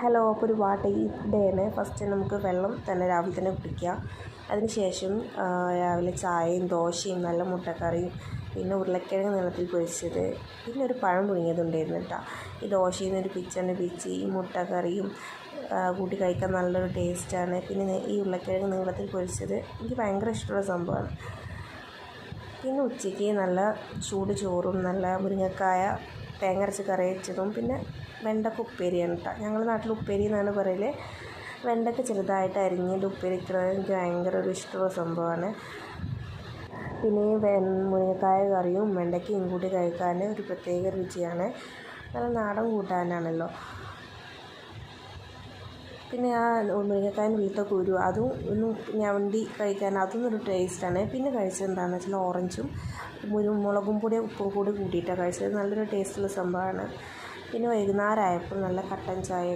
Hello, അപ്പോൾ ഒരു water day ആണ്. ഫസ്റ്റ് നമുക്ക് വെള്ളം തന്നെ രാവിലെ തന്നെ കുടിക്കുക. അതിനുശേഷം രാവിലെ ചായയും ദോശയും നല്ല മുട്ടക്കറിയും പിന്നെ ഉരുളക്കിഴങ്ങ് നീളത്തിൽ പൊരിച്ചത് പിന്നെ ഒരു പഴം പുഴുങ്ങിയതുണ്ടായിരുന്നു കേട്ടോ. ഈ ദോശയിൽ നിന്ന് ഒരു പിച്ചൻ്റെ പിച്ചി ഈ മുട്ടക്കറിയും കൂട്ടി കഴിക്കാൻ നല്ലൊരു ടേസ്റ്റാണ്. പിന്നെ ഈ ഉരുളക്കിഴങ്ങ് നീളത്തിൽ പൊരിച്ചത് എനിക്ക് ഭയങ്കര ഇഷ്ടമുള്ള സംഭവമാണ്. പിന്നെ ഉച്ചയ്ക്ക് നല്ല ചൂട് ചോറും നല്ല മുരിങ്ങക്കായ തേങ്ങ അരച്ച് കറി വെച്ചതും പിന്നെ വെണ്ടക്ക ഉപ്പേരിയാണ് കേട്ടോ. ഞങ്ങളുടെ നാട്ടിൽ ഉപ്പേരി എന്നാണ് പറയൽ. വെണ്ടക്ക ചെറുതായിട്ട് അരിഞ്ഞത് ഉപ്പേരി വെക്കുന്നത് എനിക്ക് ഭയങ്കര ഒരു ഇഷ്ടമുള്ള സംഭവമാണ്. പിന്നെ മുരിങ്ങക്കായ കറിയും വെണ്ടയ്ക്കയും കൂടി കഴിക്കാൻ ഒരു പ്രത്യേക രുചിയാണ്. നല്ല നാടൻ കൂട്ടാനാണല്ലോ. പിന്നെ ആ മുരിങ്ങക്കായൻ്റെ ഉള്ളിലത്തെ കുരു അതും ഒന്ന് ഞവണ്ടി കഴിക്കാൻ അതും ഒരു ടേസ്റ്റാണ്. പിന്നെ കഴിച്ചത് എന്താണെന്ന് വെച്ചാൽ ഓറഞ്ചും മുളകും പൊടി ഉപ്പും കൂടി കൂട്ടിയിട്ടാണ് കഴിച്ചത്. നല്ലൊരു ടേസ്റ്റുള്ള സംഭവമാണ്. പിന്നെ വൈകുന്നേരം ആയപ്പോൾ നല്ല കട്ടൻ ചായ